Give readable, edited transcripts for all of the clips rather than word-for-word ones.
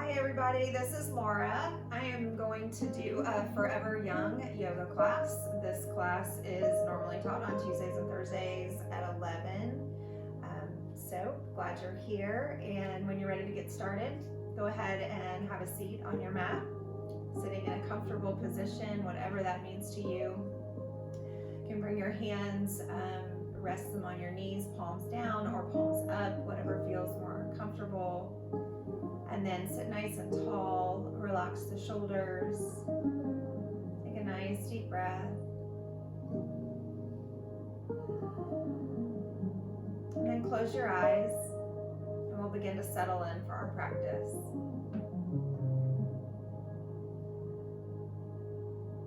Hi everybody, this is Laura. I am going to do a Forever Young yoga class. This class is normally taught on Tuesdays and Thursdays at 11. So glad you're here, and when you're ready to get started, go ahead and have a seat on your mat, sitting in a comfortable position, whatever that means to you. You can bring your hands, rest them on your knees, palms down or palms up, whatever feels more comfortable. And then sit nice and tall, relax the shoulders, take a nice deep breath. And then close your eyes, and we'll begin to settle in for our practice.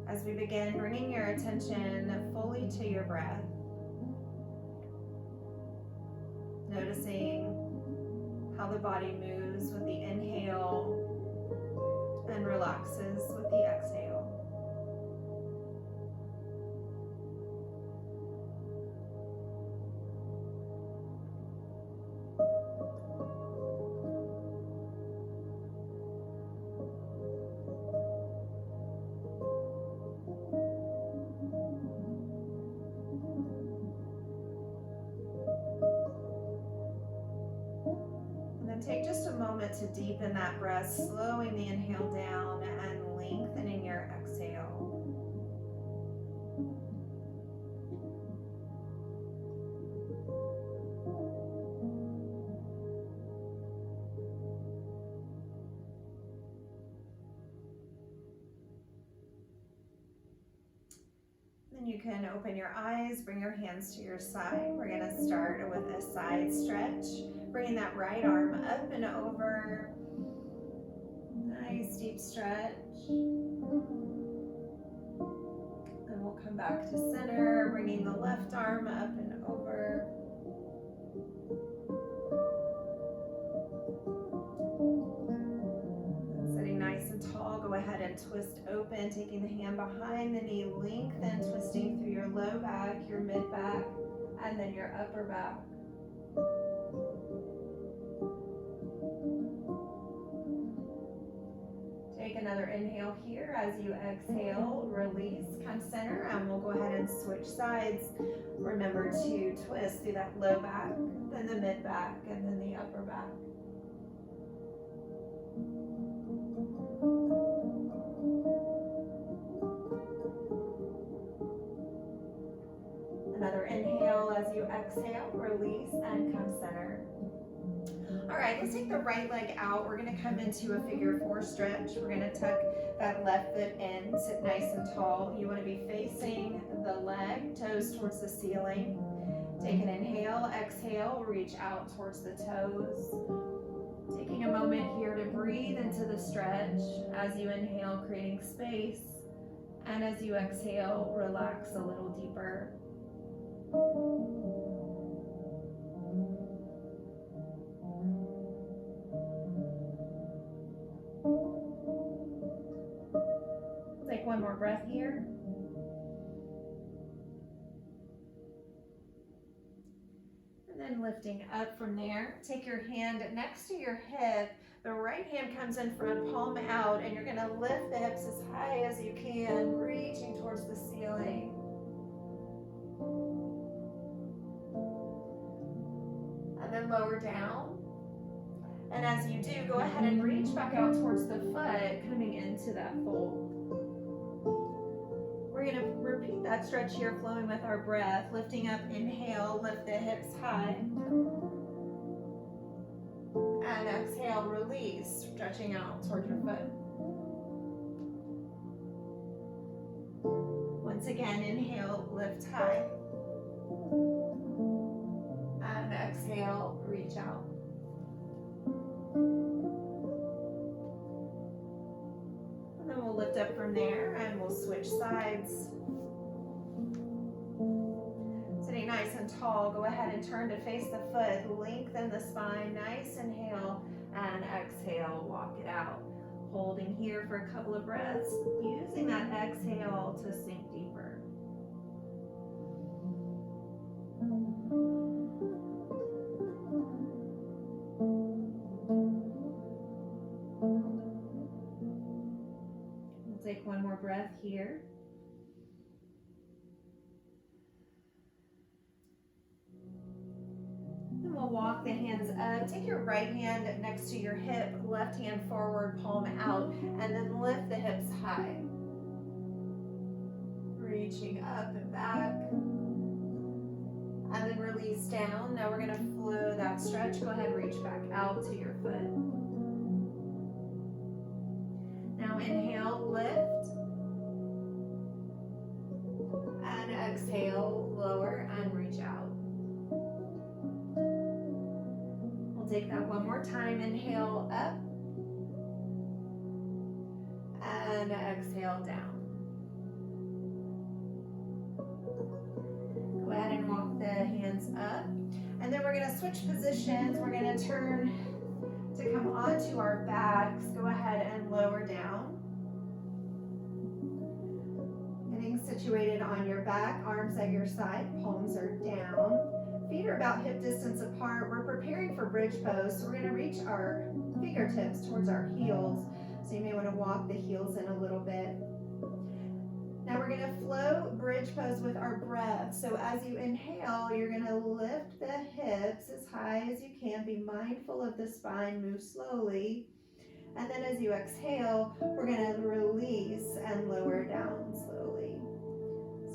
As we begin, bringing your attention fully to your breath, noticing how the body moves with the inhale and relaxes with the exhale. Take just a moment to deepen that breath, slowing the inhale down and lengthening your exhale. Then you can open your eyes, bring your hands to your side. We're going to start with a side stretch. Bringing that right arm up and over. Nice deep stretch. And we'll come back to center, bringing the left arm up and over. And sitting nice and tall, go ahead and twist open, taking the hand behind the knee, lengthen, twisting through your low back, your mid back, and then your upper back. Take another inhale here. As you exhale, release, come center, and we'll go ahead and switch sides. Remember to twist through that low back, then the mid back, and then the upper back. Another inhale. As you exhale, release, and come center. All right, let's take the right leg out. We're gonna come into a figure four stretch. We're gonna tuck that left foot in, sit nice and tall. You wanna be facing the leg, toes towards the ceiling. Take an inhale, exhale, reach out towards the toes. Taking a moment here to breathe into the stretch. As you inhale, creating space. And as you exhale, relax a little deeper. Take one more breath here. And then lifting up from there. Take your hand next to your hip. The right hand comes in front, palm out, and you're going to lift the hips as high as you can, reaching towards the ceiling. And then lower down. And as you do, go ahead and reach back out towards the foot, coming into that fold. We're going to repeat that stretch here, flowing with our breath. Lifting up, inhale, lift the hips high. And exhale, release, stretching out towards your foot. Once again, inhale, lift high. And exhale, reach out. And then we'll lift up from there and we'll switch sides. Sitting nice and tall, go ahead and turn to face the foot, lengthen the spine, nice inhale, and exhale, walk it out. Holding here for a couple of breaths, using that exhale to sink deeper. take one more breath here. Then we'll walk the hands up. Take your right hand next to your hip, left hand forward, palm out, and then lift the hips high. Reaching up and back. And then release down. Now we're going to flow that stretch. Go ahead and reach back out to your foot. Now inhale, lift. And exhale, lower and reach out. We'll take that one more time. Inhale, up. And exhale, down. Go ahead and walk the hands up. And then we're going to switch positions. We're going to turn to come onto our backs. Go ahead and lower down. Getting situated on your back, arms at your side, palms are down. Feet are about hip distance apart. We're preparing for bridge pose, so we're going to reach our fingertips towards our heels. So you may want to walk the heels in a little bit. Now we're going to flow bridge pose with our breath. So as you inhale, you're going to lift the hips as high as you can. Be mindful of the spine. Move slowly. And then as you exhale, we're going to release and lower down slowly.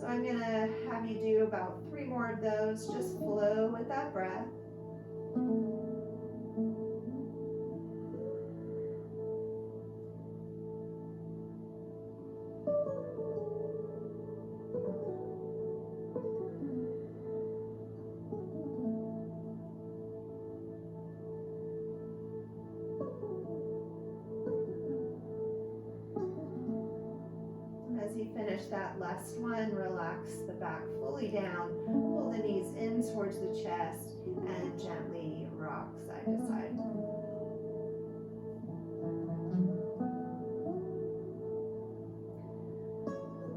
So I'm going to have you do about 3 more of those. Just flow with that breath. Finish that last one. Relax the back fully down. Pull the knees in towards the chest and gently rock side to side.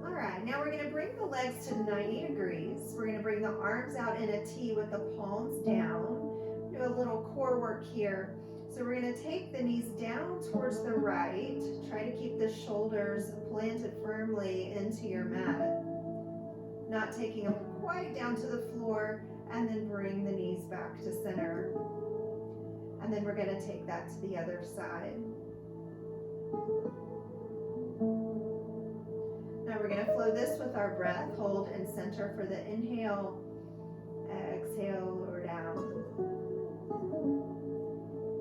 All right, now we're going to bring the legs to 90 degrees. We're going to bring the arms out in a T with the palms down. Do a little core work here. So we're going to take the knees down towards the right. Try to keep the shoulders planted firmly into your mat. Not taking them quite down to the floor, and then bring the knees back to center. And then we're going to take that to the other side. Now we're going to flow this with our breath. Hold and center for the inhale. Exhale, lower down.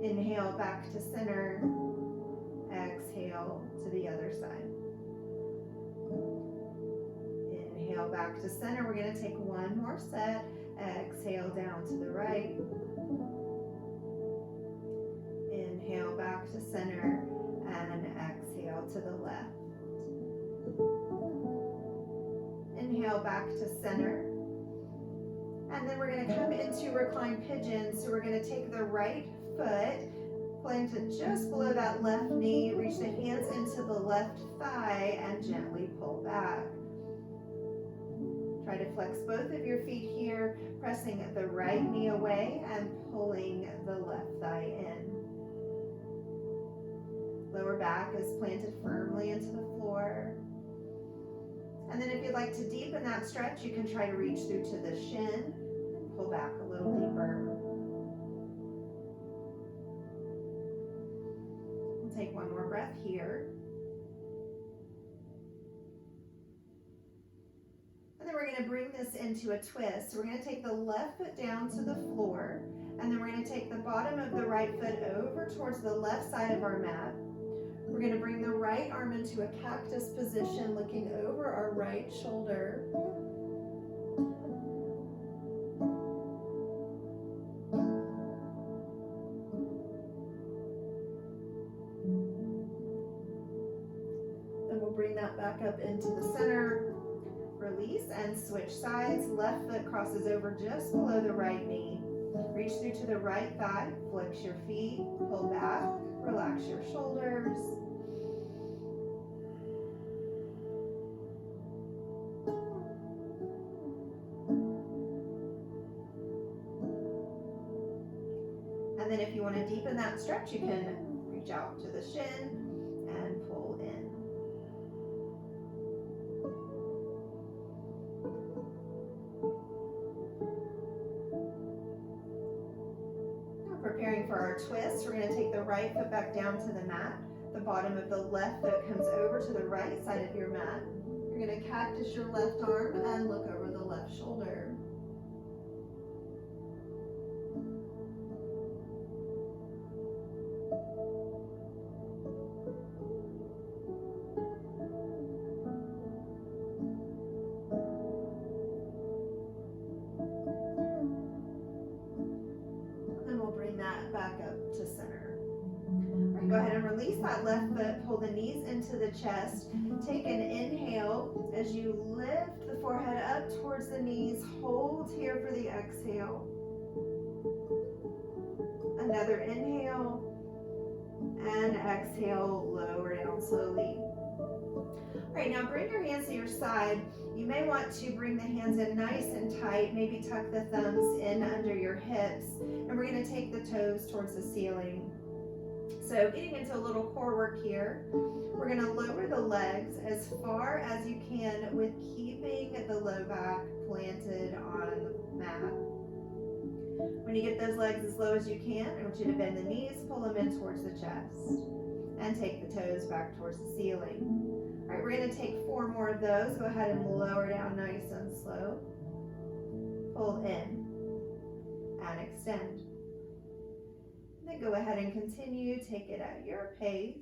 Inhale back to center. Exhale to the other side. Inhale back to center. We're going to take one more set. Exhale down to the right. Inhale back to center and exhale to the left. Inhale back to center. And then we're going to come into reclined pigeon. So we're going to take the right foot, plant it just below that left knee, reach the hands into the left thigh and gently pull back. Try to flex both of your feet here, pressing the right knee away and pulling the left thigh in. Lower back is planted firmly into the floor. And then if you'd like to deepen that stretch, you can try to reach through to the shin and pull back a little deeper. Take one more breath here. And then we're going to bring this into a twist. So we're going to take the left foot down to the floor, and then we're going to take the bottom of the right foot over towards the left side of our mat. We're going to bring the right arm into a cactus position, looking over our right shoulder. Bring that back up into the center, release and switch sides. Left foot crosses over just below the right knee. Reach through to the right thigh, flex your feet, pull back, relax your shoulders. And then if you want to deepen that stretch, you can reach out to the shin and pull in. our twist, we're going to take the right foot back down to the mat. The bottom of the left foot comes over to the right side of your mat. You're going to cactus your left arm and look over the left shoulder. Back up to center. All right, go ahead and release that left foot, pull the knees into the chest. Take an inhale as you lift the forehead up towards the knees. Hold here for the exhale. Another inhale and exhale, lower down slowly. All right, now bring your hands to your side. You may want to bring the hands in nice and tight, maybe tuck the thumbs in under your hips, and we're going to take the toes towards the ceiling. So getting into a little core work here, we're going to lower the legs as far as you can with keeping the low back planted on the mat. When you get those legs as low as you can, I want you to bend the knees, pull them in towards the chest, and take the toes back towards the ceiling. All right, we're going to take 4 more of those. Go ahead and lower down nice and slow. Pull in and extend. Then go ahead and continue. Take it at your pace.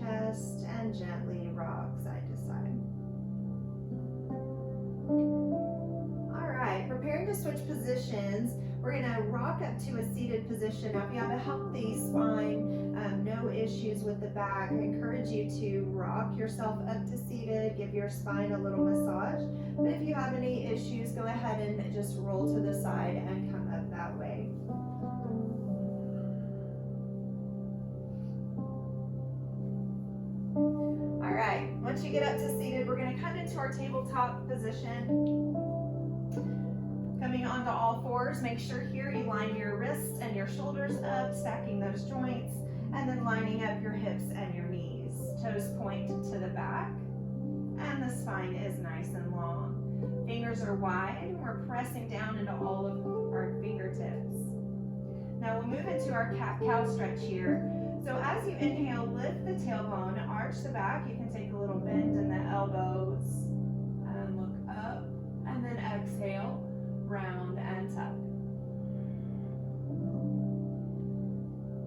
Chest and gently rock side to side. All right, preparing to switch positions. We're going to rock up to a seated position. Now, if you have a healthy spine, no issues with the back, I encourage you to rock yourself up to seated, give your spine a little massage. But if you have any issues, go ahead and just roll to the side and come up that way. Alright, once you get up to seated, we're going to come into our tabletop position. Coming onto all fours, make sure here you line your wrists and your shoulders up, stacking those joints, and then lining up your hips and your knees. Toes point to the back, and the spine is nice and long. Fingers are wide, and we're pressing down into all of our fingertips. Now we'll move into our cat-cow stretch here. So as you inhale, lift the tailbone, arch the back. You can take a little bend in the elbows and look up, and then exhale, round and tuck.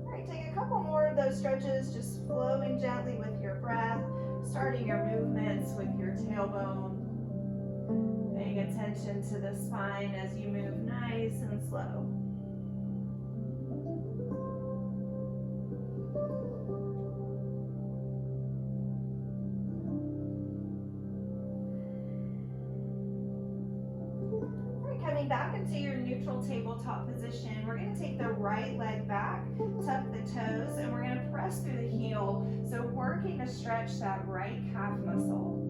All right, take a couple more of those stretches, just flowing gently with your breath, starting your movements with your tailbone, paying attention to the spine as you move nice and slow. Back into your neutral tabletop position. We're going to take the right leg back, tuck the toes, and we're going to press through the heel. So working to stretch that right calf muscle.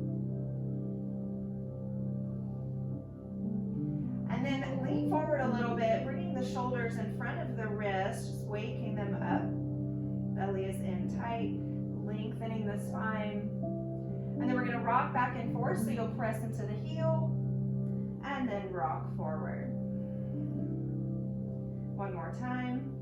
And then lean forward a little bit, bringing the shoulders in front of the wrist, just waking them up. Belly is in tight, lengthening the spine. And then we're going to rock back and forth, so you'll press into the heel, and then rock forward. One more time.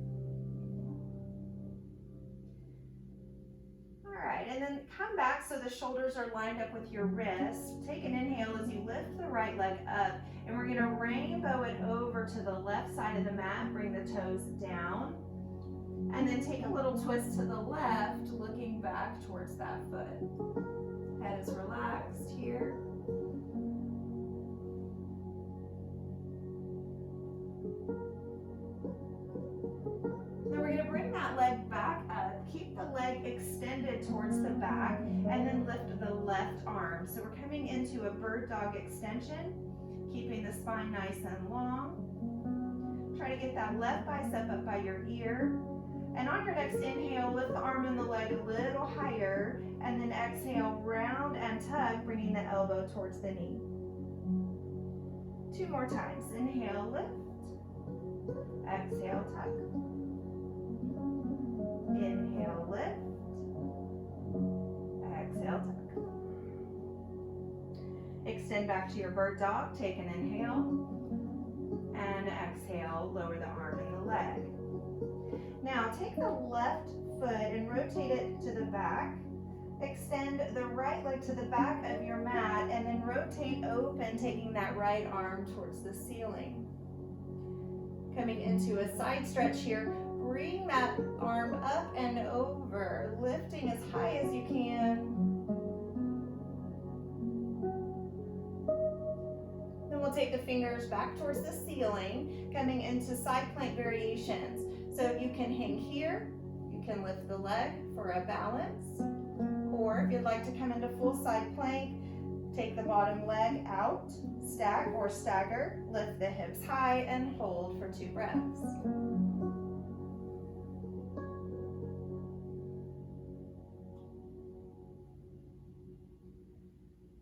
All right, and then come back so the shoulders are lined up with your wrists. Take an inhale as you lift the right leg up, and we're going to rainbow it over to the left side of the mat. Bring the toes down, and then take a little twist to the left, looking back towards that foot. Head is relaxed here. Then we're going to bring that leg back up. Keep the leg extended towards the back, and then lift the left arm. So we're coming into a bird dog extension, keeping the spine nice and long. Try to get that left bicep up by your ear. And on your next inhale, lift the arm and the leg a little higher, and then exhale, round and tuck, bringing the elbow towards the knee. 2 more times. Inhale, lift. Exhale, tuck. Inhale, lift. Exhale, tuck. Extend back to your bird dog. Take an inhale. And exhale, lower the arm and the leg. Now take the left foot and rotate it to the back. Extend the right leg to the back of your mat and then rotate open, taking that right arm towards the ceiling. Coming into a side stretch here, bring that arm up and over, lifting as high as you can. Then we'll take the fingers back towards the ceiling, coming into side plank variations. So you can hang here, you can lift the leg for a balance, or if you'd like to come into full side plank, take the bottom leg out, stack or stagger, lift the hips high and hold for 2 breaths.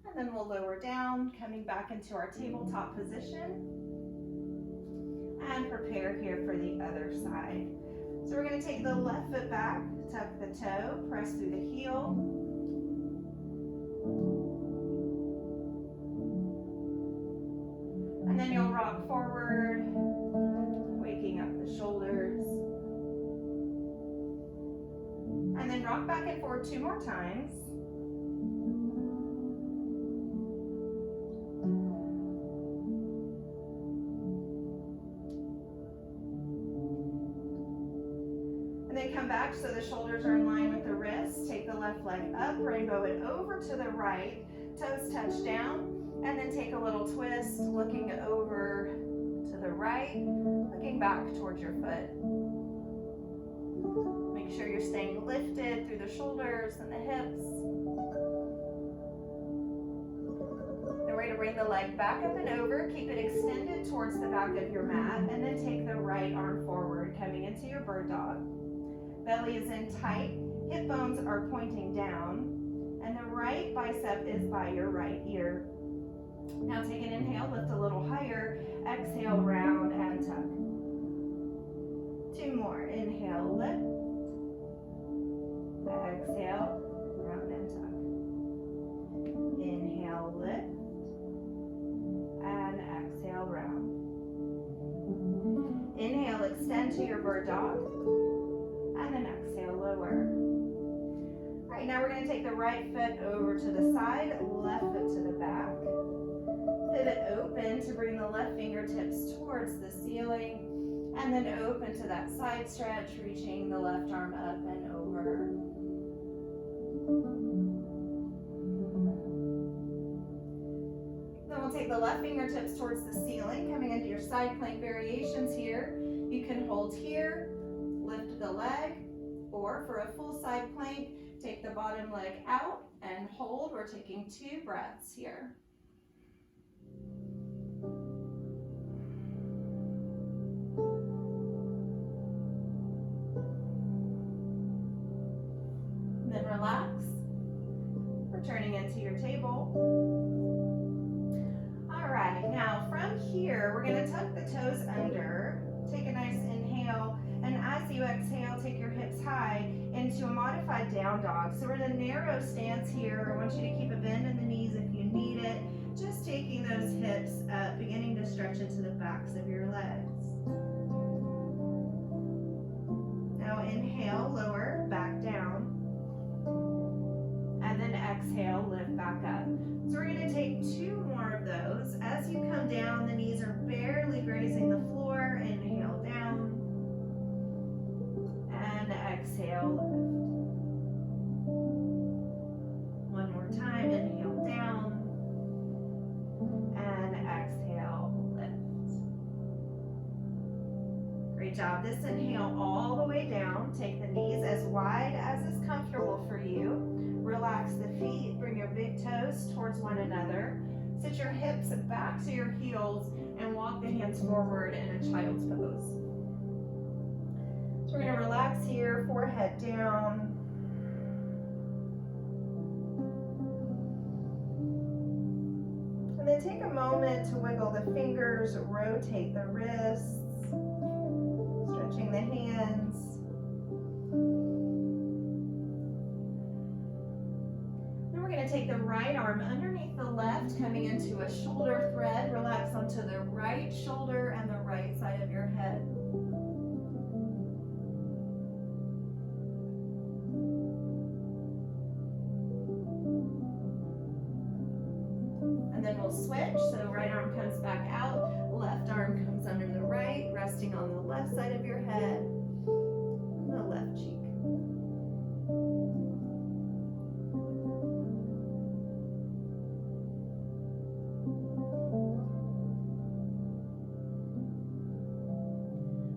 And then we'll lower down, coming back into our tabletop position. And prepare here for the other side. So we're going to take the left foot back, tuck the toe, press through the heel. And then you'll rock forward, waking up the shoulders. And then rock back and forth 2 more times. And then come back so the shoulders are in line with the wrists. Take the left leg up, rainbow it over to the right, toes touch down. And then take a little twist, looking over to the right, looking back towards your foot. Make sure you're staying lifted through the shoulders and the hips. Then we're going to bring the leg back up and over, keep it extended towards the back of your mat, and then take the right arm forward, coming into your bird dog. Belly is in tight, hip bones are pointing down, and the right bicep is by your right ear. Now take an inhale, lift a little higher, exhale, round and tuck. 2 more, inhale, lift, exhale, round and tuck. Inhale, lift, and exhale, round. Inhale, extend to your bird dog, and then exhale, lower. All right, now we're going to take the right foot over to the side, left foot to the back. Pivot open to bring the left fingertips towards the ceiling, and then open to that side stretch, reaching the left arm up and over. Then we'll take the left fingertips towards the ceiling, coming into your side plank variations here. You can hold here, lift the leg, or for a full side plank, take the bottom leg out and hold. We're taking 2 breaths here. Then relax, returning into your table. All right, now from here, we're going to tuck the toes under, take a nice inhale, and as you exhale, take your hips high into a modified down dog. So we're in a narrow stance here. I want you to keep a bend in the knees if you need it, just taking those hips up, beginning to stretch into the backs of your legs. Now inhale, lower, back down. And then exhale, lift back up. So we're going to take 2 more of those. As you come down, the knees are barely grazing the floor. Inhale down. And exhale, lift. 1 more time, inhale down. And exhale, lift. Great job. This inhale all the way down. Take the knees as wide as is comfortable for you. Relax the feet, bring your big toes towards one another. Sit your hips back to your heels and walk the hands forward in a child's pose. So we're going to relax here, forehead down. And then take a moment to wiggle the fingers, rotate the wrists, stretching the hands. Then we're going to take the right arm underneath the left, coming into a shoulder thread. Relax onto the right shoulder and the right side of your head. And then we'll switch, so right arm comes back out, left arm comes under the right, resting on the left side of your head, the left cheek.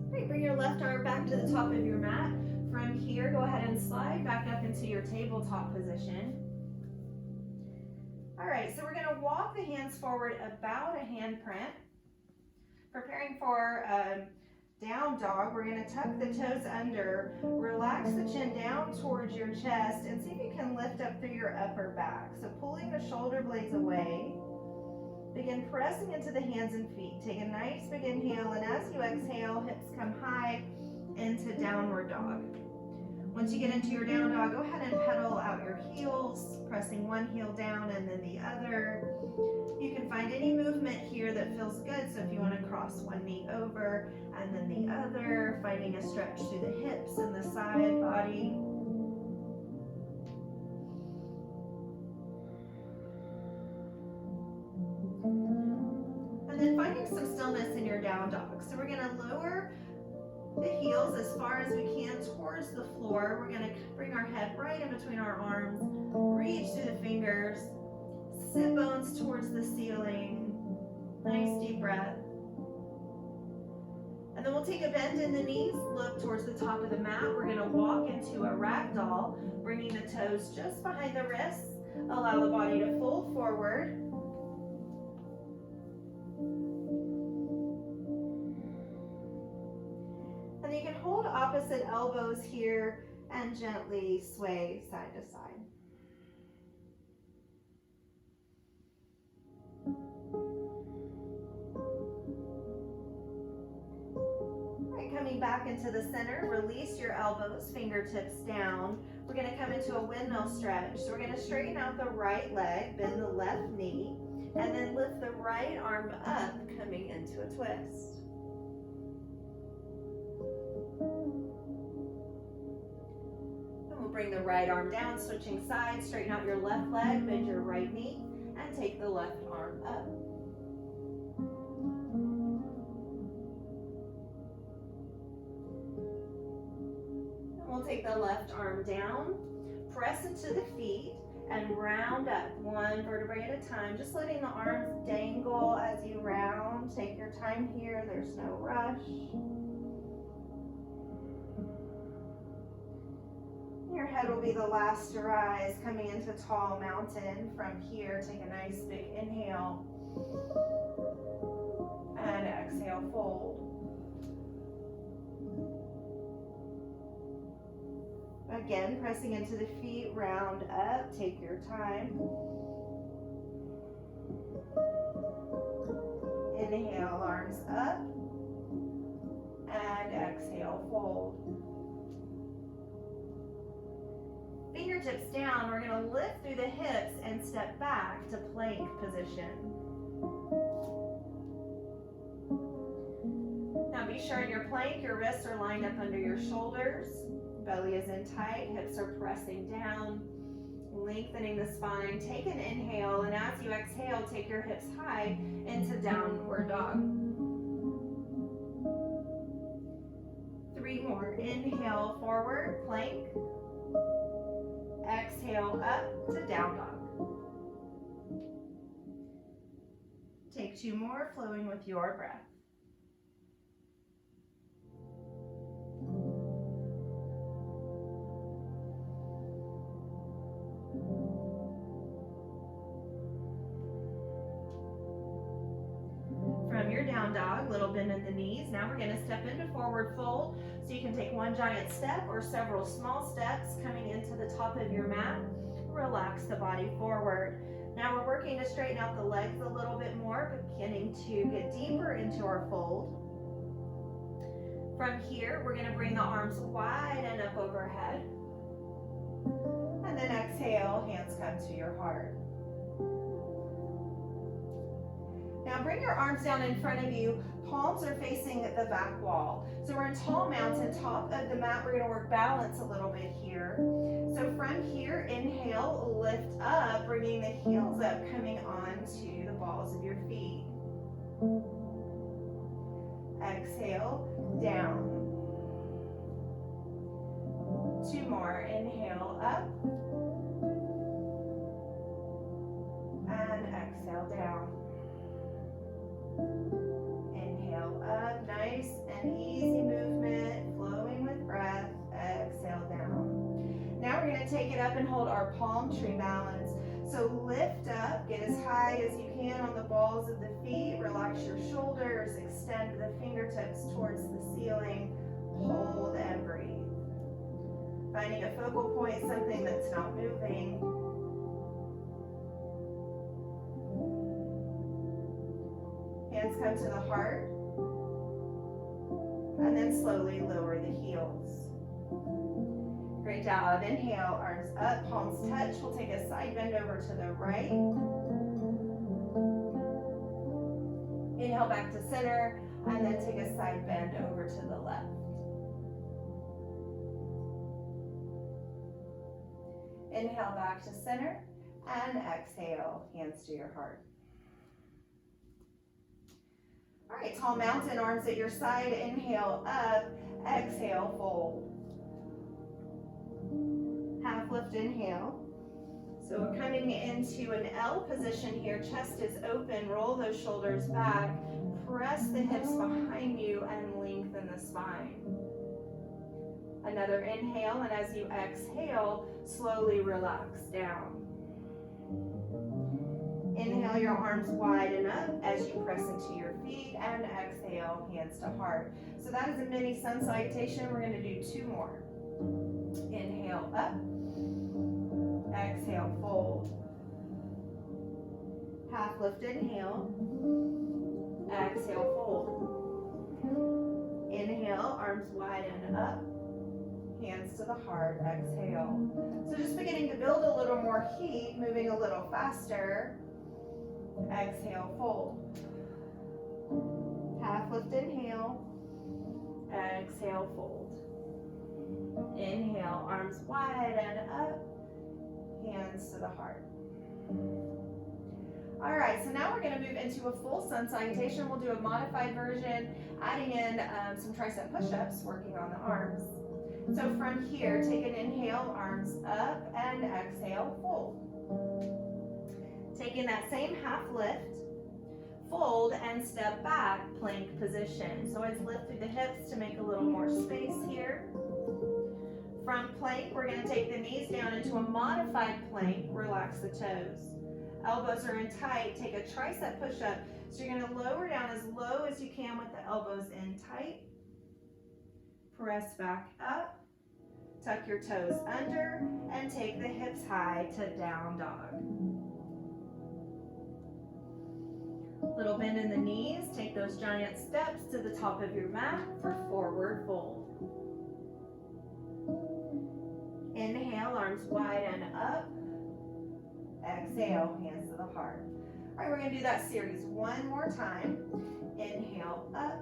Great, bring your left arm back to the top of your mat. From here, go ahead and slide back up into your tabletop position. All right, so we're going to walk the hands forward about a handprint. Preparing for down dog, we're going to tuck the toes under, relax the chin down towards your chest, and see if you can lift up through your upper back. So pulling the shoulder blades away, begin pressing into the hands and feet. Take a nice big inhale, and as you exhale, hips come high into downward dog. Once you get into your down dog, go ahead and pedal out your heels, pressing one heel down and then the other. You can find any movement here that feels good. So if you want to cross one knee over and then the other, finding a stretch through the hips and the side body. And then finding some stillness in your down dog. So we're going to lower the heels as far as we can towards the floor. We're going to bring our head right in between our arms, reach through the fingers, sit bones towards the ceiling. Nice deep breath. And then we'll take a bend in the knees, look towards the top of the mat. We're going to walk into a ragdoll, bringing the toes just behind the wrists. Allow the body to fold forward. And you can hold opposite elbows here and gently sway side to side. All right, coming back into the center, release your elbows, fingertips down. We're going to come into a windmill stretch. So we're going to straighten out the right leg, bend the left knee, and then lift the right arm up, coming into a twist. Bring the right arm down, switching sides, straighten out your left leg, bend your right knee, and take the left arm up. And we'll take the left arm down, press into the feet, and round up one vertebrae at a time, just letting the arms dangle as you round. Take your time here, there's no rush. Your head will be the last to rise, coming into tall mountain. From here, take a nice big inhale and exhale, fold. Again, pressing into the feet, round up, take your time. Inhale, arms up, and exhale, fold. Fingertips down, we're going to lift through the hips and step back to plank position. Now be sure in your plank, your wrists are lined up under your shoulders, belly is in tight, hips are pressing down, lengthening the spine. Take an inhale, and as you exhale, take your hips high into downward dog. 3 more. Inhale, forward, plank. Exhale up to down dog. Take 2 more, flowing with your breath. From your down dog, little bend in the knees. Now we're going to step into forward fold. So you can take one giant step or several small steps coming into the top of your mat. Relax the body forward. Now we're working to straighten out the legs a little bit more, beginning to get deeper into our fold. From here, we're going to bring the arms wide and up overhead. And then exhale, hands come to your heart. Now bring your arms down in front of you. Palms are facing the back wall. So we're in tall mountain, top of the mat. We're going to work balance a little bit here. So from here, inhale, lift up, bringing the heels up, coming onto the balls of your feet. Exhale, down. 2 more. Inhale, up. And exhale, down. Inhale up, nice and easy movement, flowing with breath. Exhale down. Now we're going to take it up and hold our palm tree balance. So lift up, get as high as you can on the balls of the feet. Relax your shoulders, extend the fingertips towards the ceiling. Hold and breathe. Finding a focal point, something that's not moving. Hands come to the heart, and then slowly lower the heels. Great job. Inhale, arms up, palms touch. We'll take a side bend over to the right. Inhale back to center, and then take a side bend over to the left. Inhale back to center, and exhale, hands to your heart. All right, tall mountain, arms at your side. Inhale up, exhale, fold. Half lift, inhale. So we're coming into an L position here. Chest is open, roll those shoulders back. Press the hips behind you and lengthen the spine. Another inhale, and as you exhale, slowly relax down. Inhale, your arms widen up as you press into your feet, and exhale, hands to heart. So that is a mini sun salutation. We're going to do 2 more. Inhale up, exhale, fold. Half lift, inhale, exhale, fold. Inhale, arms widen up, hands to the heart, exhale. So just beginning to build a little more heat, moving a little faster. Exhale, fold. Half lift, inhale. Exhale, fold. Inhale, arms wide and up. Hands to the heart. All right, so now we're going to move into a full sun salutation. We'll do a modified version, adding in some tricep push-ups, working on the arms. So from here, take an inhale, arms up, and exhale, fold. Taking that same half lift, fold and step back, plank position. So always lift through the hips to make a little more space here. From plank, we're going to take the knees down into a modified plank, relax the toes. Elbows are in tight, take a tricep push-up. So you're going to lower down as low as you can with the elbows in tight. Press back up, tuck your toes under, and take the hips high to down dog. Little bend in the knees, take those giant steps to the top of your mat for forward fold. Inhale, arms wide and up. Exhale, hands to the heart. All right, we're going to do that series 1 more time. Inhale, up.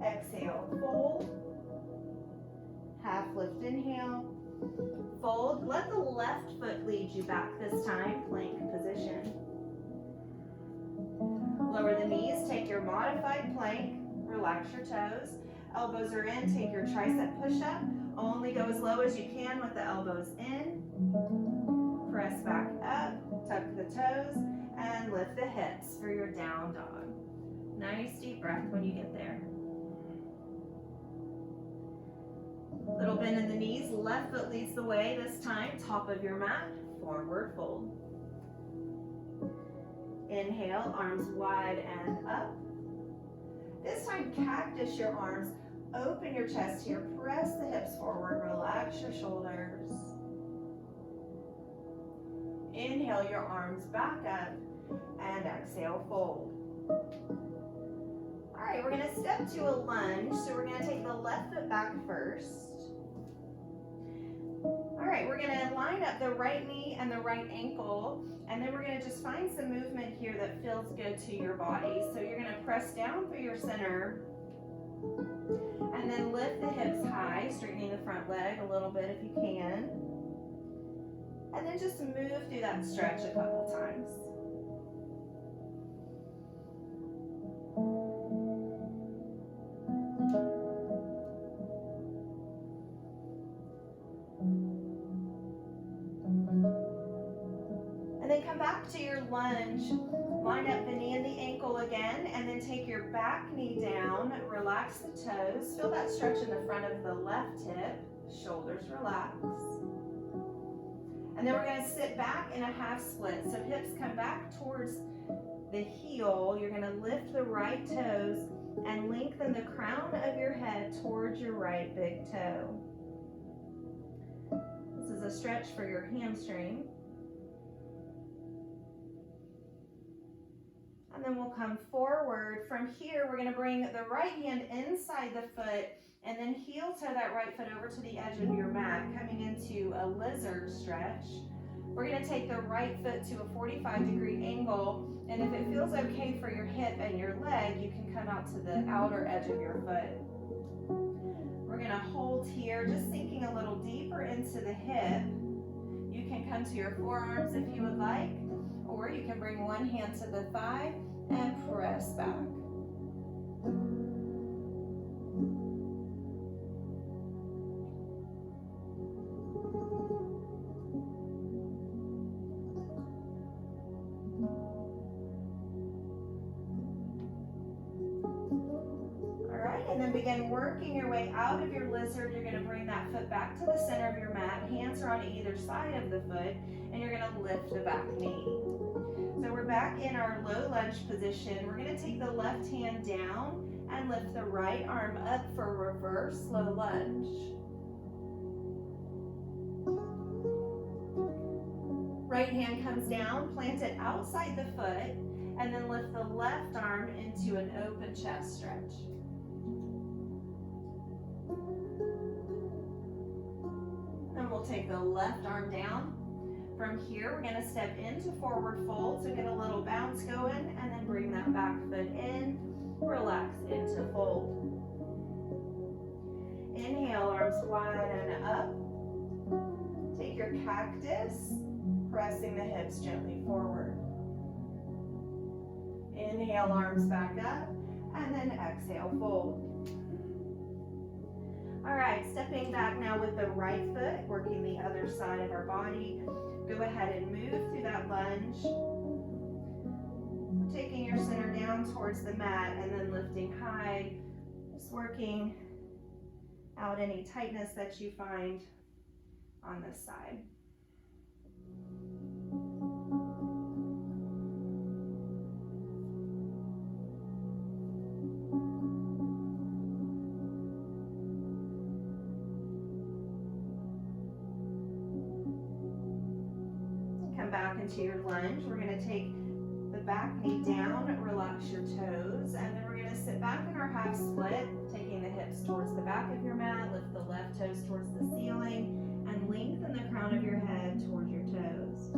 Exhale, fold. Half lift, inhale. Fold. Let the left foot lead you back this time, plank position. Lower the knees, take your modified plank, relax your toes. Elbows are in, take your tricep push-up. Only go as low as you can with the elbows in. Press back up, tuck the toes, and lift the hips for your down dog. Nice deep breath when you get there. Little bend in the knees, left foot leads the way this time, top of your mat, forward fold. Inhale, arms wide and up. This time, cactus your arms, open your chest here, press the hips forward, relax your shoulders. Inhale your arms back up and exhale, fold. All right, we're gonna step to a lunge. So we're gonna take the left foot back first. All right, we're gonna line up the right knee and the right ankle, and then we're gonna just find some movement here that feels good to your body. So you're gonna press down through your center, and then lift the hips high, straightening the front leg a little bit if you can. And then just move through that stretch a couple times. And then come back to your lunge. Line up the knee and the ankle again, and then take your back knee down, relax the toes, feel that stretch in the front of the left hip, shoulders relax. And then we're gonna sit back in a half split. So hips come back towards the heel. You're gonna lift the right toes and lengthen the crown of your head towards your right big toe. This is a stretch for your hamstring. And then we'll come forward. From here, we're gonna bring the right hand inside the foot and then heel toe that right foot over to the edge of your mat, coming into a lizard stretch. We're gonna take the right foot to a 45-degree angle, and if it feels okay for your hip and your leg, you can come out to the outer edge of your foot. We're gonna hold here, just sinking a little deeper into the hip. You can come to your forearms if you would like, or you can bring one hand to the thigh and press back. And then begin working your way out of your lizard. You're gonna bring that foot back to the center of your mat. Hands are on either side of the foot, and you're gonna lift the back knee. So we're back in our low lunge position. We're gonna take the left hand down and lift the right arm up for reverse low lunge. Right hand comes down, plant it outside the foot, and then lift the left arm into an open chest stretch. And we'll take the left arm down. From here, we're gonna step into forward fold, so get a little bounce going, and then bring that back foot in, relax into fold. Inhale, arms wide and up. Take your cactus, pressing the hips gently forward. Inhale, arms back up, and then exhale, fold. All right, stepping back now with the right foot, working the other side of our body. Go ahead and move through that lunge. Taking your center down towards the mat and then lifting high. Just working out any tightness that you find on this side. Back into your lunge. We're going to take the back knee down, relax your toes, and then we're going to sit back in our half split, taking the hips towards the back of your mat, lift the left toes towards the ceiling, and lengthen the crown of your head towards your toes.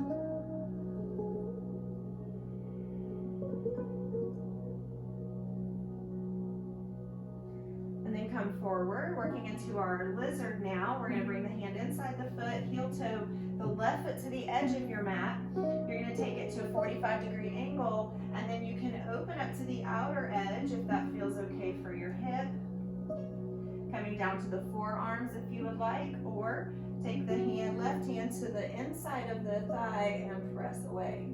And then come forward, working into our lizard now. We're going to bring the hand inside the foot, heel toe the left foot to the edge of your mat. You're going to take it to a 45-degree angle, and then you can open up to the outer edge if that feels okay for your hip. Coming down to the forearms if you would like, or take the left hand to the inside of the thigh and press away.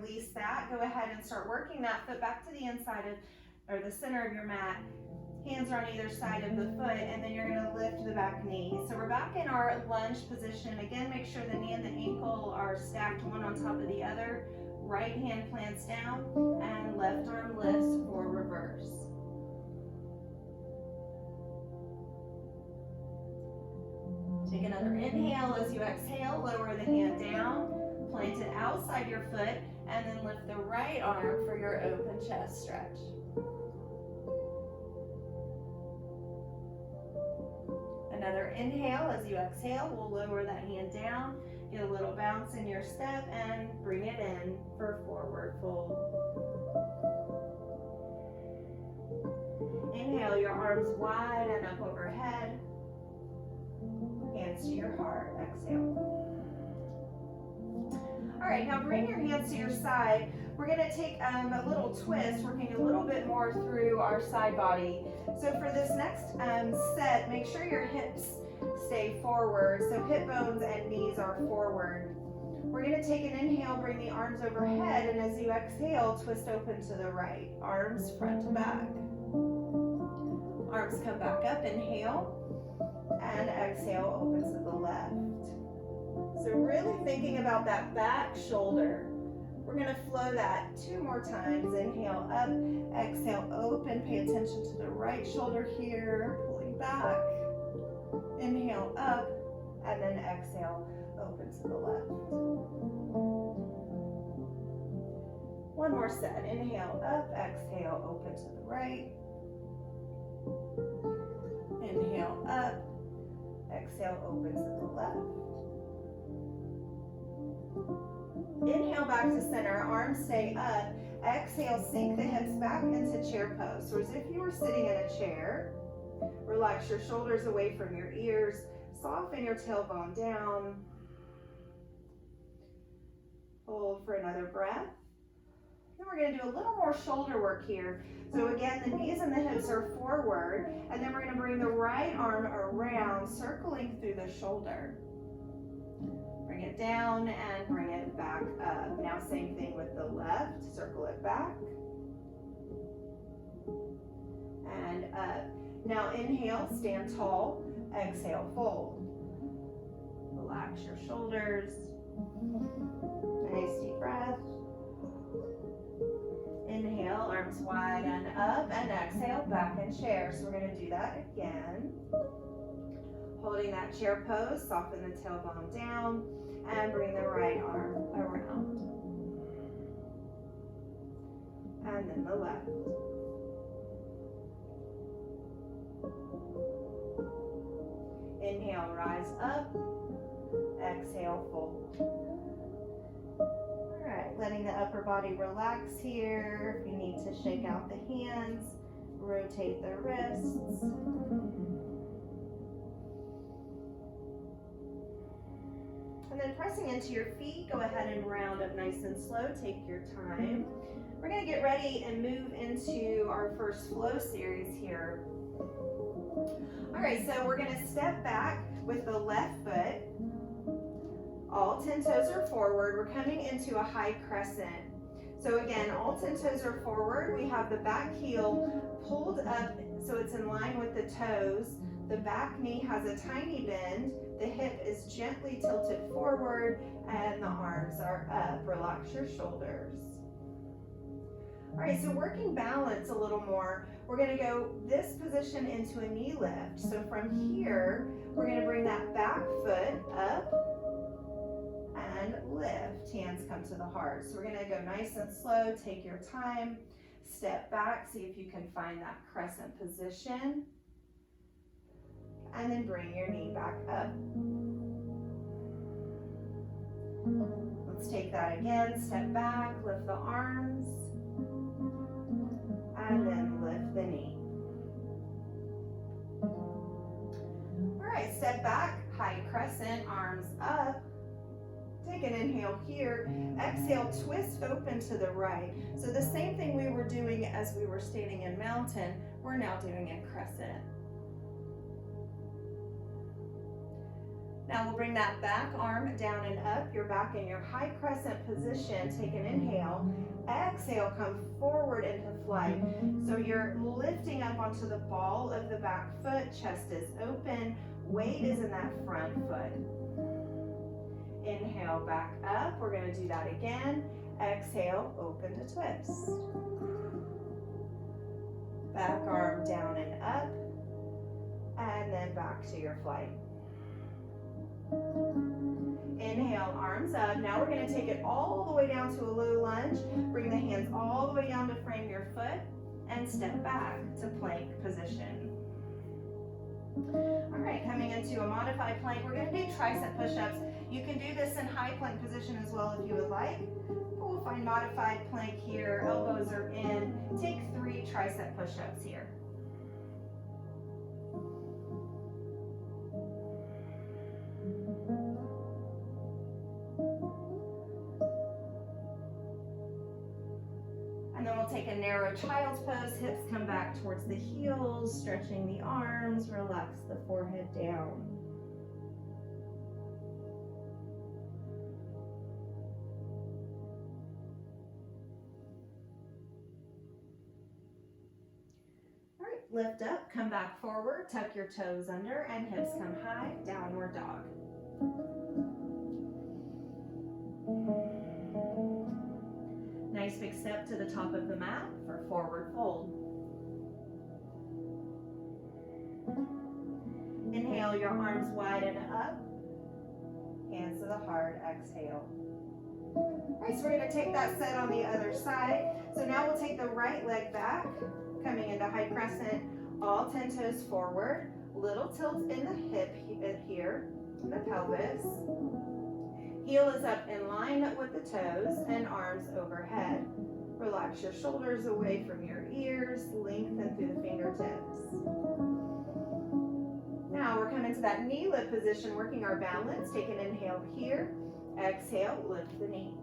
Release that. Go ahead and start working that foot back to the inside of, or the center of your mat. Hands are on either side of the foot, and then you're gonna lift the back knee. So we're back in our lunge position. Again, make sure the knee and the ankle are stacked one on top of the other. Right hand plants down, and left arm lifts for reverse. Take another inhale as you exhale, lower the hand down, plant it outside your foot, and then lift the right arm for your open chest stretch. Another inhale as you exhale, we'll lower that hand down, get a little bounce in your step, and bring it in for forward fold. Inhale, your arms wide and up overhead. Hands to your heart, exhale. All right, now bring your hands to your side. We're gonna take a little twist, working a little bit more through our side body. So for this next set, make sure your hips stay forward, so hip bones and knees are forward. We're gonna take an inhale, bring the arms overhead, and as you exhale, twist open to the right. Arms front to back. Arms come back up, inhale, and exhale, open to the left. So really thinking about that back shoulder. We're gonna flow that 2 more times. Inhale up, exhale open. Pay attention to the right shoulder here, pulling back. Inhale up, and then exhale, open to the left. One more set. Inhale up, exhale, open to the right. Inhale up, exhale, open to the left. Inhale back to center, arms stay up. Exhale, sink the hips back into chair pose. So as if you were sitting in a chair. Relax your shoulders away from your ears. Soften your tailbone down. Hold for another breath. Then we're going to do a little more shoulder work here. So again, the knees and the hips are forward, and then we're going to bring the right arm around, circling through the shoulder. Bring it down and bring it back up. Now same thing with the left, circle it back. And up. Now inhale, stand tall, exhale, fold. Relax your shoulders. Nice deep breath. Inhale, arms wide and up, and exhale, back in chair. So we're going to do that again. Holding that chair pose, soften the tailbone down, and bring the right arm around. And then the left. Inhale, rise up. Exhale, fold. All right, letting the upper body relax here. If you need to shake out the hands, rotate the wrists. And then pressing into your feet, go ahead and round up nice and slow. Take your time. We're going to get ready and move into our first flow series here. All right, so we're going to step back with the left foot. All 10 toes are forward. We're coming into a high crescent. So again, all 10 toes are forward. We have the back heel pulled up so it's in line with the toes. The back knee has a tiny bend. The hip is gently tilted forward, and the arms are up. Relax your shoulders. All right, so working balance a little more. We're going to go this position into a knee lift. So from here, we're going to bring that back foot up and lift. Hands come to the heart. So we're going to go nice and slow. Take your time. Step back. See if you can find that crescent position. And then bring your knee back up. Let's take that again. Step back, lift the arms, and then lift the knee. All right, step back, high crescent, arms up. Take an inhale here. Exhale, twist open to the right. So the same thing we were doing as we were standing in mountain, we're now doing in crescent. Now we'll bring that back arm down and up. You're back in your high crescent position. Take an inhale. Exhale, come forward into flight. So you're lifting up onto the ball of the back foot, chest is open, weight is in that front foot. Inhale, back up. We're going to do that again. Exhale, open to twist. Back arm down and up, and then back to your flight. Inhale, arms up. Now we're going to take it all the way down to a low lunge. Bring the hands all the way down to frame your foot and step back to plank position. All right, coming into a modified plank, we're going to do tricep push-ups. You can do this in high plank position as well if you would like. But we'll find modified plank here. Elbows are in. Take 3 tricep push-ups here. And then we'll take a narrow child's pose. Hips come back towards the heels, stretching the arms, relax the forehead down. All right, lift up, come back forward, tuck your toes under, and hips come high, downward dog. Nice big step to the top of the mat for forward fold. Inhale, your arms widen up. Hands to the heart, exhale. All right, so we're going to take that set on the other side. So now we'll take the right leg back, coming into high crescent, all 10 toes forward. Little tilt in the hip here, in the pelvis. Heel is up in line with the toes and arms overhead. Relax your shoulders away from your ears, lengthen through the fingertips. Now we're coming to that knee lift position, working our balance. Take an inhale here, exhale, lift the knee.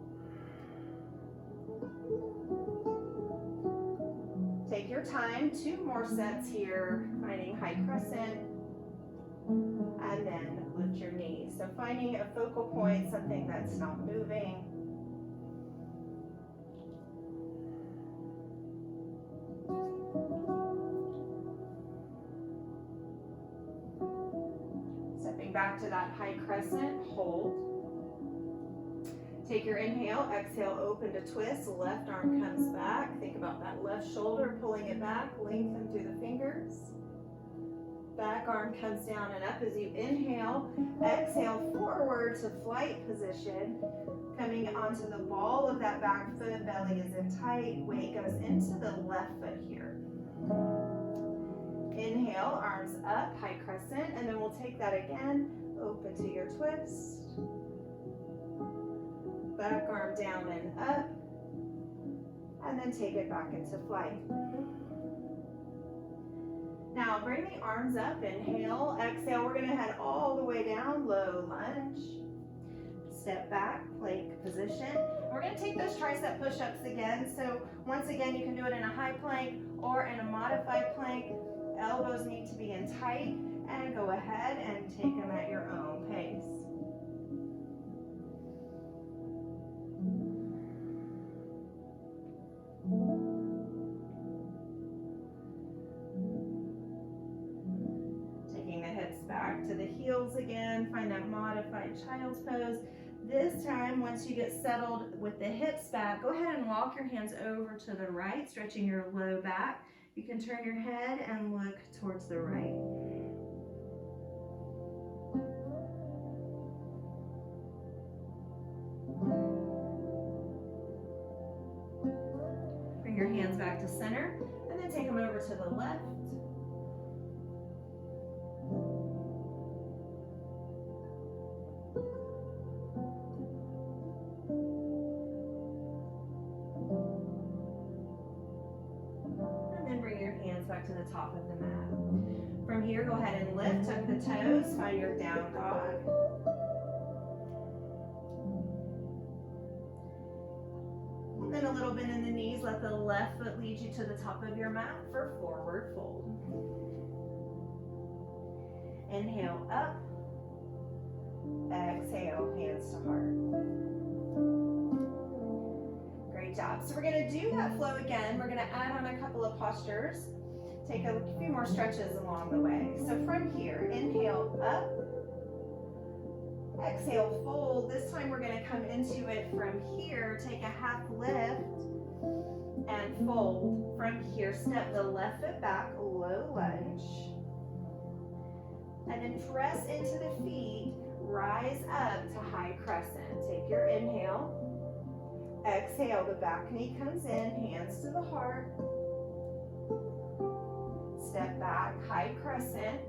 Take your time, 2 more sets here, finding high crescent, and then lift your knees. So finding a focal point, something that's not moving. Stepping back to that high crescent, hold. Take your inhale, exhale, open to twist, left arm comes back. Think about that left shoulder, pulling it back, lengthen through the fingers. Back arm comes down and up as you inhale. Exhale forward to flight position. Coming onto the ball of that back foot, belly is in tight, weight goes into the left foot here. Inhale, arms up, high crescent, and then we'll take that again, open to your twist. Back arm down and up, and then take it back into flight. Now bring the arms up, inhale, exhale. We're going to head all the way down, low lunge. Step back, plank position. We're going to take those tricep push-ups again. So once again, you can do it in a high plank or in a modified plank. Elbows need to be in tight, and go ahead and take them at your own pace. Back to the heels again, find that modified child's pose. This time, once you get settled with the hips back, go ahead and walk your hands over to the right, stretching your low back. You can turn your head and look towards the right. Bring your hands back to center, and then take them over to the left. Back to the top of the mat. From here, go ahead and lift, tuck the toes, find your down dog. And then a little bend in the knees, let the left foot lead you to the top of your mat for forward fold. Inhale up, exhale, hands to heart. Great job. So we're gonna do that flow again. We're gonna add on a couple of postures. Take a few more stretches along the way. So from here, inhale up, exhale, fold. This time we're gonna come into it from here, take a half lift, and fold. From here, step the left foot back, low lunge. And then press into the feet, rise up to high crescent. Take your inhale. Exhale, the back knee comes in, hands to the heart. Step back, high crescent.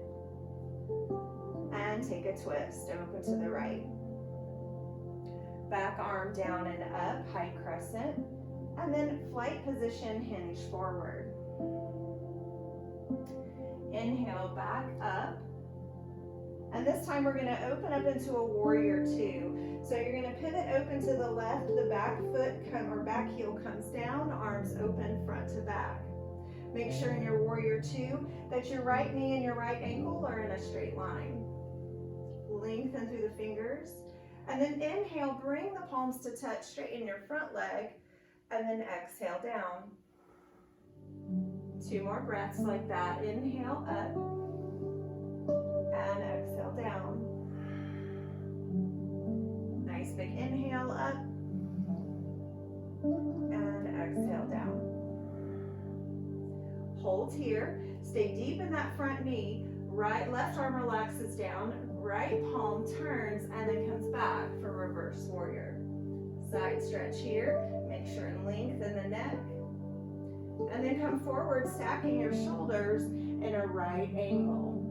And take a twist, open to the right. Back arm down and up, high crescent. And then flight position, hinge forward. Inhale, back up. And this time we're gonna open up into a warrior two. So you're gonna pivot open to the left, the back foot or back heel comes down, arms open front to back. Make sure in your warrior two that your right knee and your right ankle are in a straight line. Lengthen through the fingers. And then inhale, bring the palms to touch, straighten your front leg, and then exhale down. 2 more breaths like that. Inhale up, and exhale down. Nice big inhale up, and exhale down. Hold here, stay deep in that front knee, left arm relaxes down, right palm turns and then comes back for reverse warrior. Side stretch here, make sure and lengthen the neck. And then come forward, stacking your shoulders in a right angle.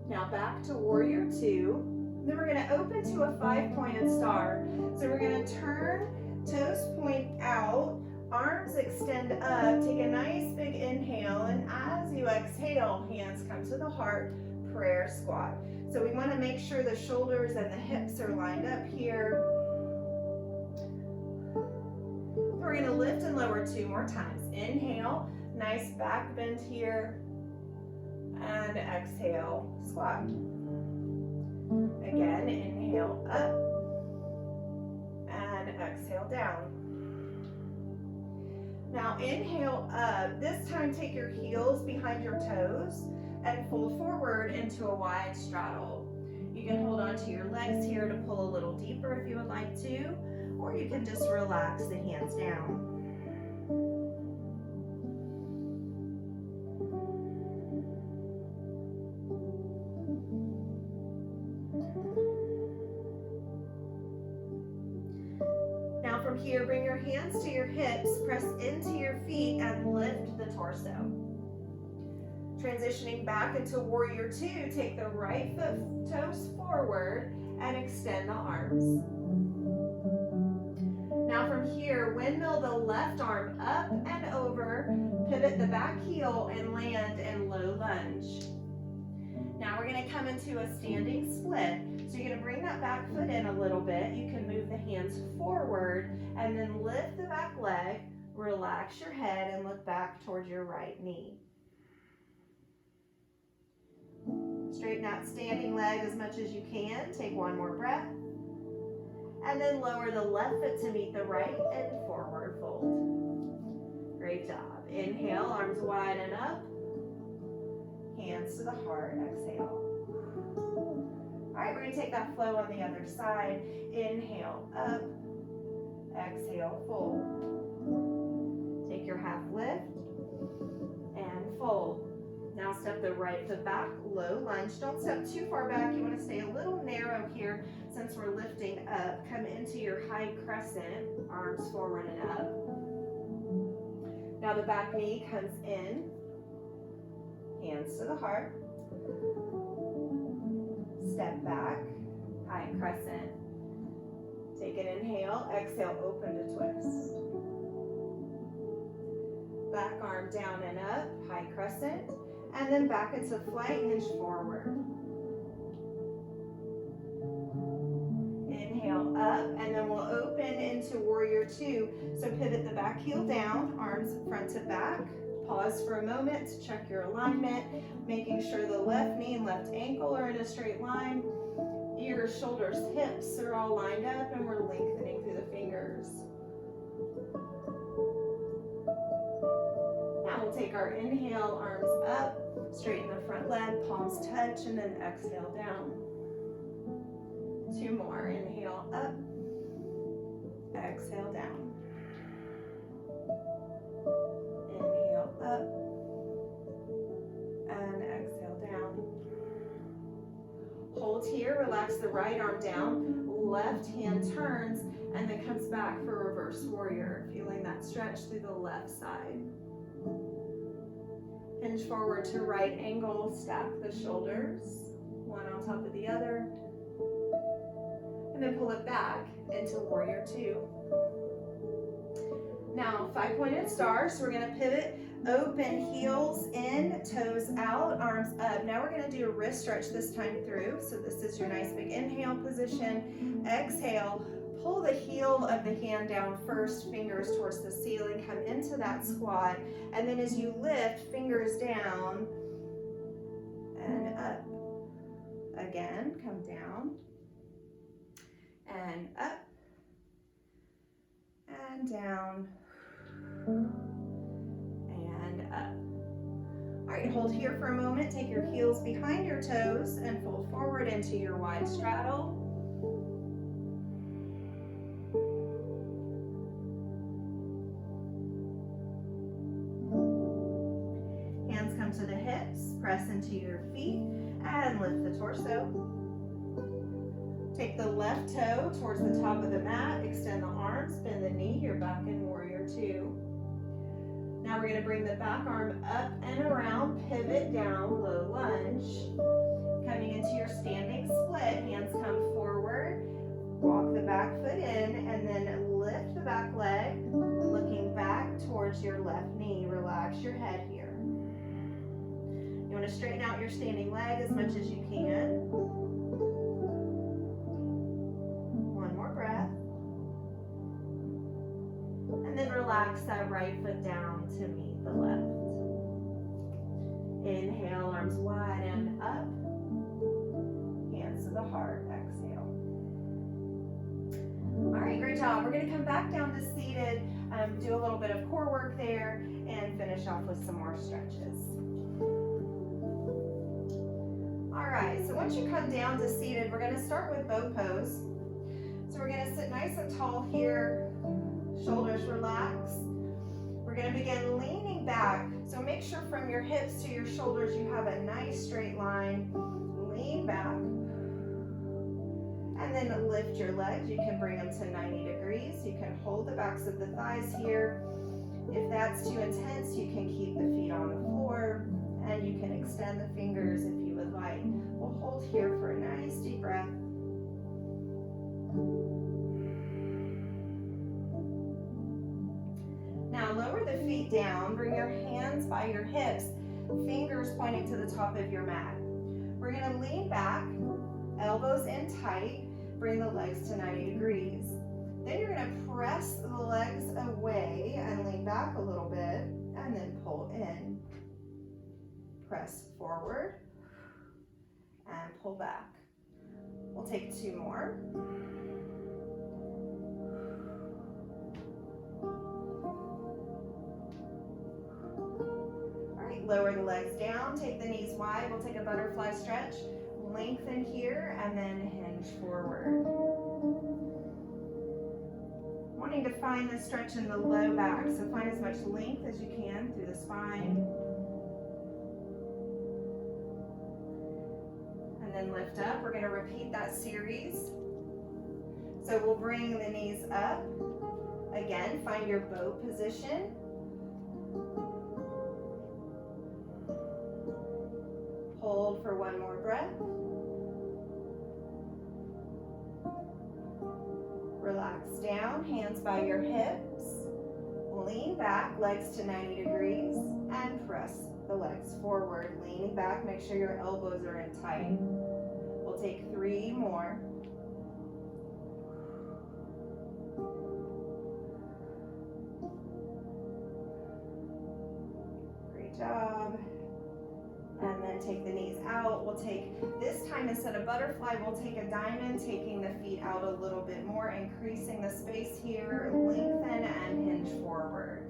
Now back to warrior two. Then we're gonna open to a 5-pointed star. So we're gonna turn, toes point out, arms extend up, take a nice big inhale, and as you exhale, hands come to the heart, prayer squat. So we wanna make sure the shoulders and the hips are lined up here. We're gonna lift and lower 2 more times. Inhale, nice back bend here, and exhale, squat. Again, inhale up, and exhale down. Now inhale up, this time take your heels behind your toes and fold forward into a wide straddle. You can hold onto your legs here to pull a little deeper if you would like to, or you can just relax the hands down. Now from here, bring your hands to your hips, press into your feet and lift the torso. Transitioning back into warrior two, take the right foot toes forward and extend the arms. Now from here, windmill the left arm up and over, pivot the back heel and land in low lunge. Now we're gonna come into a standing split. So you're gonna bring that back foot in a little bit. You can move the hands forward and then lift the back leg, relax your head and look back towards your right knee. Straighten out standing leg as much as you can. Take 1 more breath. And then lower the left foot to meet the right and forward fold. Great job. Inhale, arms wide and up. Hands to the heart, exhale. All right, we're gonna take that flow on the other side. Inhale, up. Exhale, fold. Take your half lift and fold. Now step the right foot back, low lunge. Don't step too far back. You want to stay a little narrow here since we're lifting up. Come into your high crescent, arms forward and up. Now the back knee comes in, hands to the heart. Step back, high crescent. Take an inhale, exhale, open to twist. Back arm down and up, high crescent. And then back into flight, hinge forward. Inhale up, and then we'll open into warrior two. So pivot the back heel down, arms front to back. Pause for a moment to check your alignment, making sure the left knee and left ankle are in a straight line. Ears, shoulders, hips are all lined up, and we're lengthening through the fingers. Now we'll take our inhale, arms up, straighten the front leg, palms touch, and then exhale down. 2 more. Inhale up, exhale down. Inhale up, and exhale down. Hold here, relax the right arm down, left hand turns, and then comes back for reverse warrior, feeling that stretch through the left side. Hinge forward to right angle, stack the shoulders, one on top of the other, and then pull it back into warrior 2. Now, 5-pointed star, so we're gonna pivot, open, heels in, toes out, arms up. Now we're gonna do a wrist stretch this time through. So this is your nice big inhale position. Exhale, pull the heel of the hand down first, fingers towards the ceiling, come into that squat. And then as you lift, fingers down and up. Again, come down and up and down and up. All right, hold here for a moment. Take your heels behind your toes and fold forward into your wide straddle. Hands come to the hips, press into your feet, and lift the torso. Take the left toe towards the top of the mat, extend the arms, bend the knee, you're back in warrior 2. Now we're gonna bring the back arm up and around, pivot down, low lunge. Coming into your standing split, hands come forward, walk the back foot in, and then lift the back leg, looking back towards your left knee. Relax your head here. You wanna straighten out your standing leg as much as you can. And then relax that right foot down to meet the left. Inhale, arms wide and up. Hands to the heart, exhale. All right, great job. We're gonna come back down to seated, do a little bit of core work there, and finish off with some more stretches. All right, so once you come down to seated, we're gonna start with bow pose. So we're gonna sit nice and tall here. Shoulders relax. We're going to begin leaning back. So make sure from your hips to your shoulders you have a nice straight line. Lean back. And then lift your legs. You can bring them to 90 degrees. You can hold the backs of the thighs here. If that's too intense, you can keep the feet on the floor. And you can extend the fingers if you would like. We'll hold here for a nice deep breath. Now lower the feet down, bring your hands by your hips, fingers pointing to the top of your mat. We're gonna lean back, elbows in tight, bring the legs to 90 degrees. Then you're gonna press the legs away and lean back a little bit, and then pull in. Press forward, and pull back. We'll take 2 more. Lower the legs down, take the knees wide. We'll take a butterfly stretch. Lengthen here and then hinge forward. Wanting to find the stretch in the low back, so find as much length as you can through the spine. And then lift up. We're going to repeat that series. So we'll bring the knees up. Again, find your bow position. Hold for 1 more breath. Relax down, hands by your hips. Lean back, legs to 90 degrees, and press the legs forward. Leaning back, make sure your elbows are in tight. We'll take 3 more. Great job. And then take the knees out. We'll take, this time instead of butterfly, we'll take a diamond, taking the feet out a little bit more, increasing the space here, lengthen and hinge forward.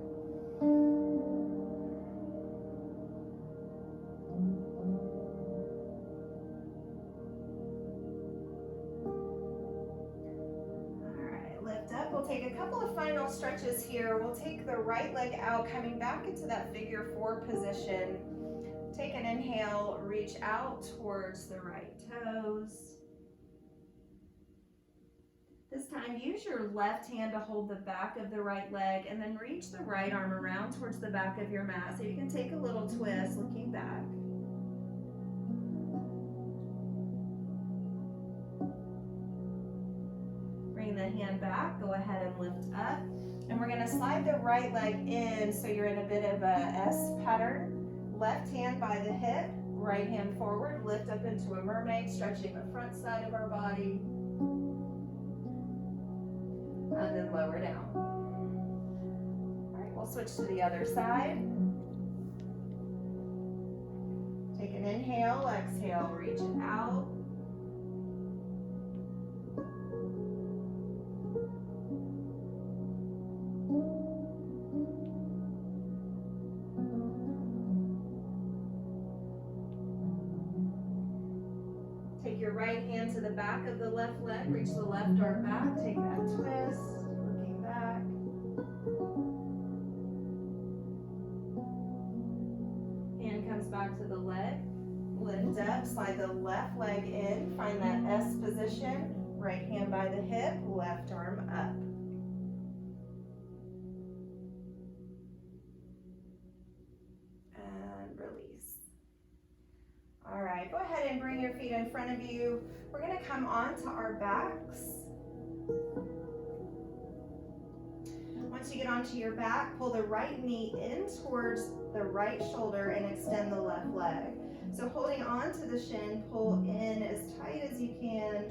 We'll take a couple of final stretches here. We'll take the right leg out, coming back into that figure 4 position. Take an inhale, reach out towards the right toes. This time, use your left hand to hold the back of the right leg, and then reach the right arm around towards the back of your mat. So you can take a little twist, looking back. Bring the hand back, go ahead and lift up. And we're gonna slide the right leg in so you're in a bit of a S pattern. Left hand by the hip, right hand forward, lift up into a mermaid, stretching the front side of our body. And then lower down. All right, we'll switch to the other side. Take an inhale, exhale, reach it out. Take your right hand to the back of the left leg, reach the left arm back, take that twist, looking back. Hand comes back to the leg, lift up, slide the left leg in, find that S position, right hand by the hip, left arm up. All right, go ahead and bring your feet in front of you. We're gonna come onto our backs. Once you get onto your back, pull the right knee in towards the right shoulder and extend the left leg. So holding on to the shin, pull in as tight as you can.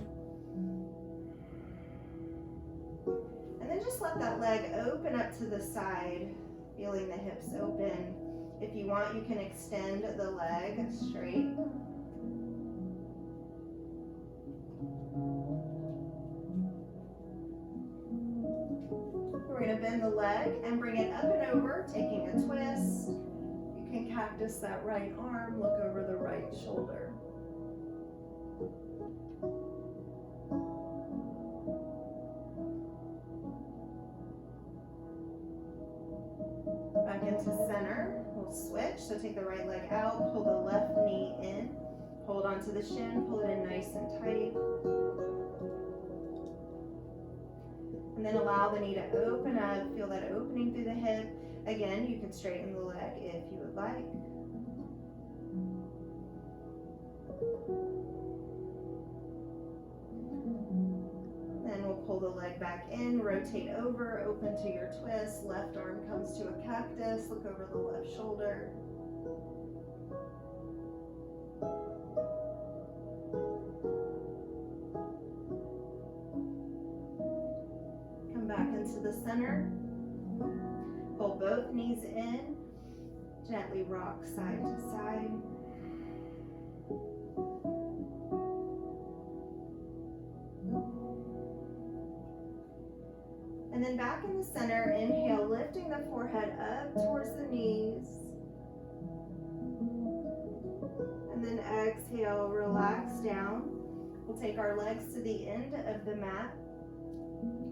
And then just let that leg open up to the side, feeling the hips open. If you want, you can extend the leg straight. We're going to bend the leg and bring it up and over, taking a twist. You can cactus that right arm, look over the right shoulder. Back into center. We'll switch, so take the right leg out, pull the left knee in, hold onto the shin, pull it in nice and tight. And then allow the knee to open up, feel that opening through the hip. Again, you can straighten the leg if you would like. Then we'll pull the leg back in, rotate over, open to your twist. Left arm comes to a cactus, look over the left shoulder. Come back into the center. Pull both knees in, gently rock side to side. And then back in the center, inhale, lifting the forehead up towards the knees. And then exhale, relax down. We'll take our legs to the end of the mat.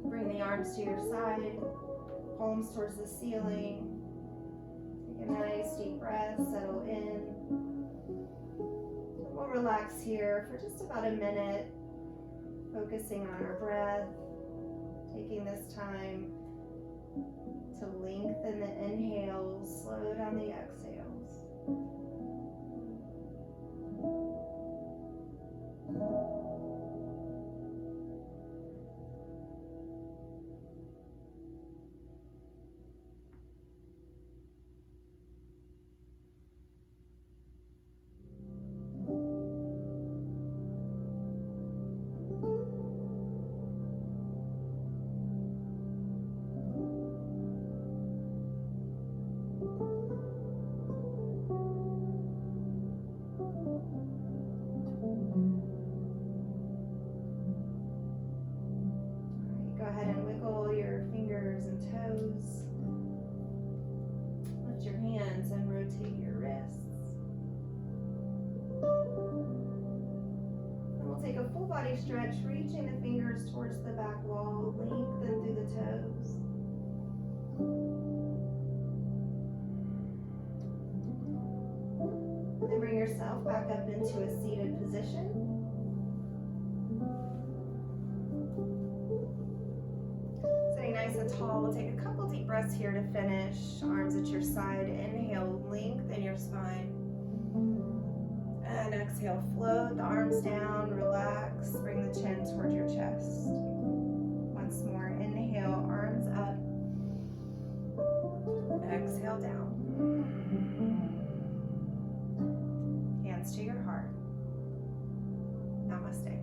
Bring the arms to your side, palms towards the ceiling. Take a nice deep breath, settle in. We'll relax here for just about a minute, focusing on our breath. Taking this time to lengthen the inhales, slow down the exhales. stretch, reaching the fingers towards the back wall, lengthen through the toes. Then bring yourself back up into a seated position. Sitting nice and tall, we'll take a couple deep breaths here to finish. Arms at your side. Inhale, lengthen your spine. And exhale, float the arms down, relax, bring the chin towards your chest. Once more, inhale, arms up. Exhale, down. Hands to your heart. Namaste.